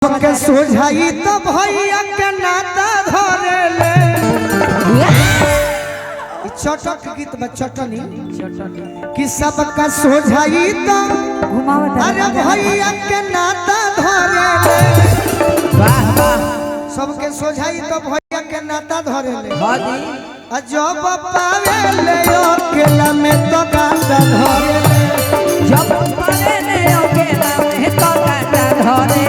के सोझाई तो भैया के नाता धरे ले चटक गीत में चटनी कि सबका सोझाई तो अरे भैया के नाता धरे ले। वाह वाह सबके सोझाई तो भैया के नाता धरे ले जब पावे ले अकेला में तो गाता धरे ले जब पावे ले अकेला में तो गाता धरे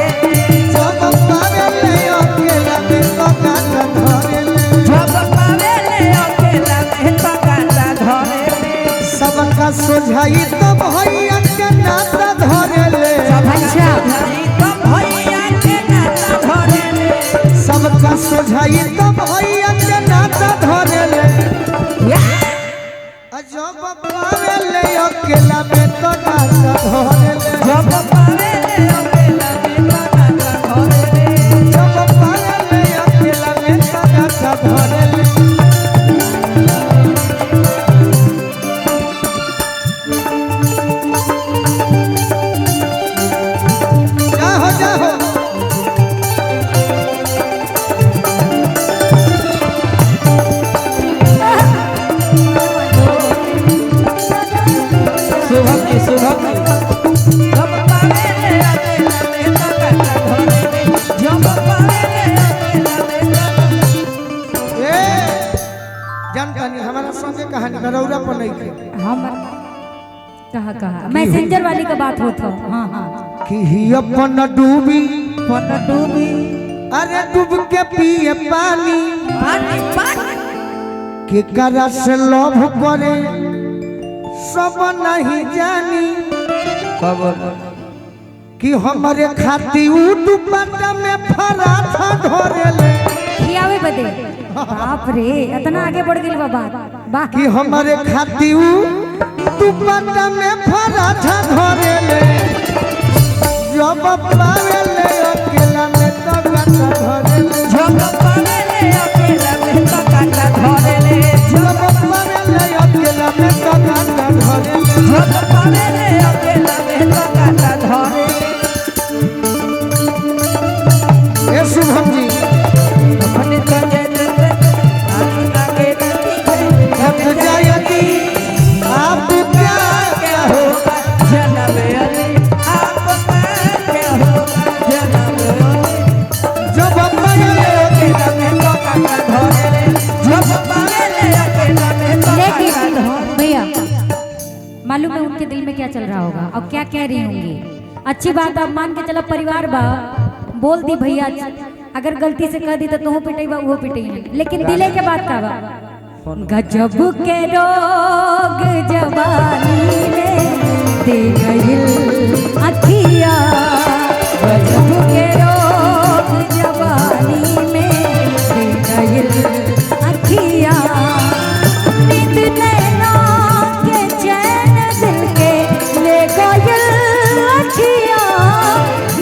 सबका सोझाई तो भैया के नाता धरे ले सबका सोझाई तो भैया के नाता धरे ले जब पावे ले अकेला में तो नाता धरे ले जब पावे ले अकेला में तो गाता धरे जब पावे ले अकेला में तो नाता धरे ले। कहा मैसेंजर वाली का बात होता हाँ हाँ कि ही अपन डूबी अरे डूब के पिए पानी कि करा से लोभ करे सब नहीं जानी कि हमारे खाती दुपट्टा में फराठा धरे ले खियावे बदे बाप रे इतना आगे बढ़ गई बाबा कि हमारे खाती दुपट्टा में फराठा धरे ले जब पावे ले अकेला में तो गाता धरे ले जब पावे ले अकेला में तो गाता धरे ले जब पावे ले अकेला में तो गाता धरे ले जब पावे ले अकेला में तो गाता धरे ए शुभम जी अपने तजे आगे हट जाएगी आप क्या क्या होगा जन्म अली आपका क्या होगा जन्म जब पावे ले अकेला में तो गाता धरे ले जब पावे ले अकेला में तो गाता धरे। भैया मालूम है उनके दिल में क्या चल रहा होगा और क्या कह रही होंगी। अच्छी बात आप मान के चलो परिवार बा बोल दी भैया अगर गलती से कह दी तो तुम पिटाई बा वो पिटाई लेकिन दिले के बात का बा गजब के रोग जवानी में दे गइल अखिया गजब के रोग जवानी में दे गइल अखिया नींद नैना के चैन दिल के ले गइल अखिया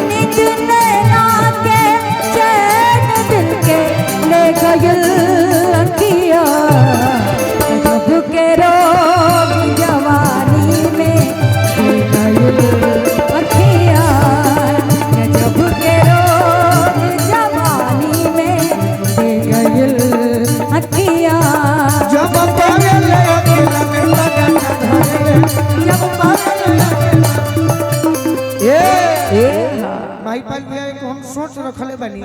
नींद नैना के चैन दिल के ले गइल अखिया गजब के रोग जवानी में दे गइल अखिया गजब के रोग जवानी में दे गइल अखिया जब पावे ले अकेला में तो गाता धरे ले जब पावे ले माई पाल भैया को हम सोच रखले बनी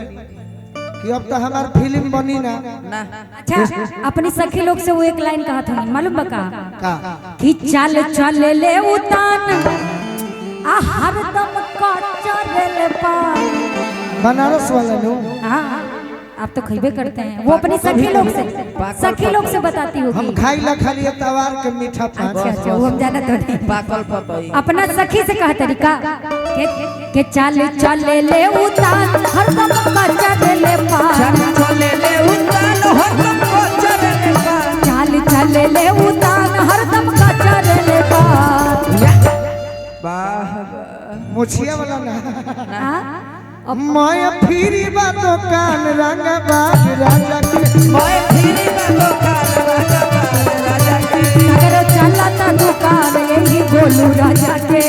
कि अब तो हमार फिल्म बनी ना अच्छा अपनी सखी लोग से वो एक लाइन कहा था मालूम बका का कि चल चल ले उतान आ हरदम का चल पा बनारस वाला नो हाँ आप तो खइबे करते हैं वो अपनी सखी लोग से बताती होगी हम खाई ला खाली तवार के मीठा पान अच्छा अच्छा वो हम जाना तो नहीं पाकल पतई अपना सखी से कहा तरीका के चल चल ले उतान हरदम का चल पा चले ले उतान हरदम को चले पा चल चल ले उतान हरदम का चल पा वाह मुछिया वाला ना हाँ? मैं फिरी बा दुकान रंग बाज राजा के मैं फिरी बा दुकान राजा के अगर चला था दुकान यही बोलू राजा के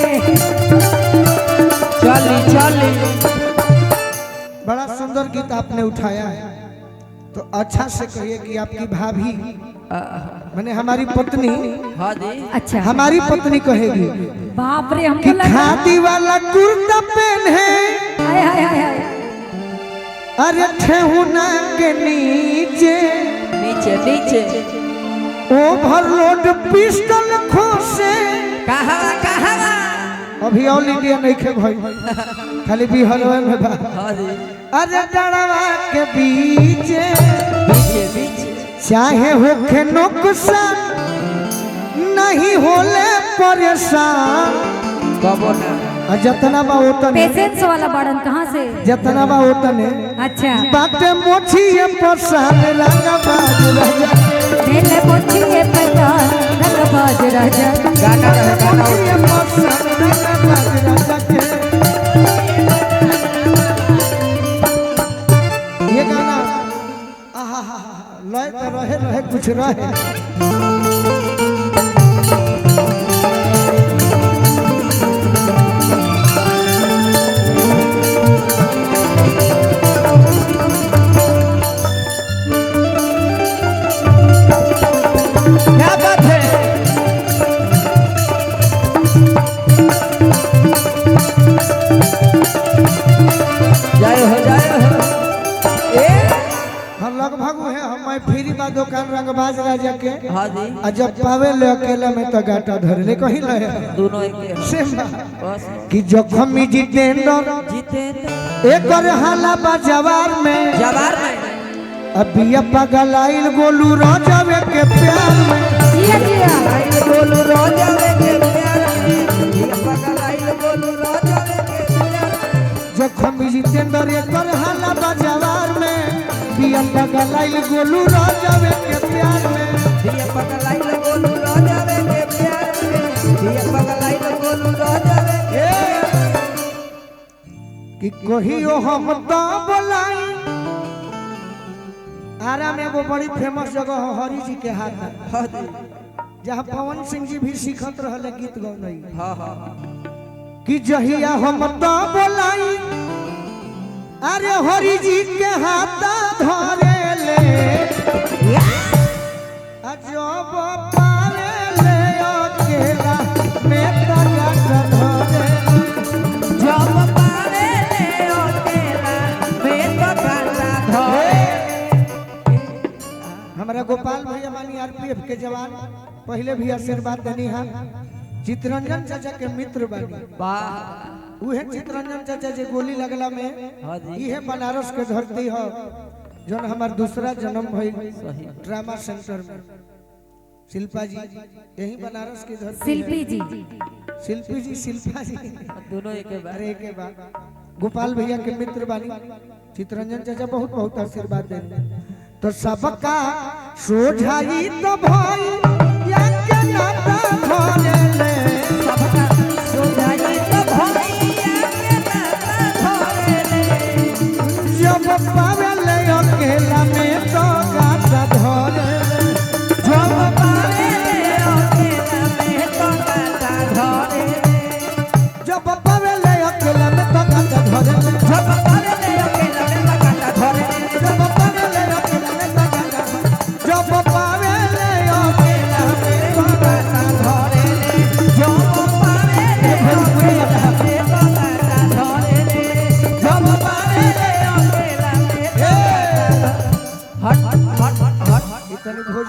चली चली सुंदर गीत आपने उठाया है तो अच्छा से कहिए कि आपकी भाभी माने हमारी पत्नी हाँ जी अच्छा हमारी पत्नी कहेगी बाप रे हमको कि लगा खादी वाला कुर्ता पहने हाय हाय हाय हाय अरे ठेहुना के नीचे नीचे नीचे ओवरलोड पिस्टल खोसे कहाँ कहाँ अभी ऑल इंडिया नहीं खे भाई खाली बिहार में बा हाँ जी अरे डड़वा के बीचे पीछे पीछे चाहे होखे नुकसान नहीं होले परेशान कबो ना और जतना बा ओतने पेशेंस वाला बड़न कहाँ से जतना बा ओतने अच्छा बाटे मोछिए परेशान रंगा बाज राजा मेले पोछी ये पता रंग बाज राजा गाना रहे गाना मोछिए परेशान रंगा बाज राजा के ये गाना आहा हा लय तो रहे कुछ रहे क्या बात है जय हो ए हम लगभग है हम फ्री बा दुकान रंगबाज राजा के हाँ जी आ जब पावे ले अकेला में तो गाटा धरे ले कहीं लहे दोनों एक ही हैं। सेम बा बस कि जखमी जितेंद्र जीते तो एक और हाला बा जवार में जवार में अभी पगल आइल गोलू राजावे के प्यार में जिया जिया आइल बोलू रोजावे के प्यार में ये पगल आइल बोलू रोजावे के प्यार में जखमी जितेंद्र एक और हाला बा जवार में बिया पगल आइल गोलू राजावे के प्यार में ये पगल आइल बोलू रोजावे के प्यार में ये पगल आइल बोलू रोजावे के कि कहियो हम तो बोलाई आरा में एगो बड़ी फेमस जगह है हरि जी के हाथ में हाँ जी जहाँ पवन सिंह जी भी सीखत रहले गीत गौनाई हाँ हाँ कि जहिया हम तो बोलाई अरे हरि जी के हाथ धरे ले अजब पारे ले अकेला में तगा धरे जब पावे ले अकेला में तो गाना धरे हमारा गोपाल भैया मानी आरपीएफ के जवान पहले भी आशीर्वाद देनी है चितरंजन चाचा के मित्र बानी वाह उहे चितरंजन चाचा जे गोली लगला में हाँ जी इहे बनारस के धरती है जौन हमार दूसरा जन्म भइल सही ड्रामा सेंटर में शिल्पा जी यही बनारस की धरती शिल्पी जी शिल्पी जी शिल्पा जी दोनों एक ही बात अरे के बाद गोपाल भैया के मित्र बानी चितरंजन चाचा बहुत बहुत आशीर्वाद देंगे तो सबका सोझाई तो भाई या के नाता धरे ले सबका सोझाई तो भैया के नाता धरे ले जब पावे ले अकेला में तो गाता धरे ले जब पावे ले अकेला में तो गाता धरे ले जब पावे ले अकेला में तो गाता धरे ले जब पावे ले अकेला में तो गाता धरे ले जब पावे ले अकेला में तो गाता जब पावे ले अकेला में तो गाता धरे ले जब पावे ले अकेला में तो गाता धरे ले जब पावे ले अकेला में तो गाता हट हट हट हट इतनी भोज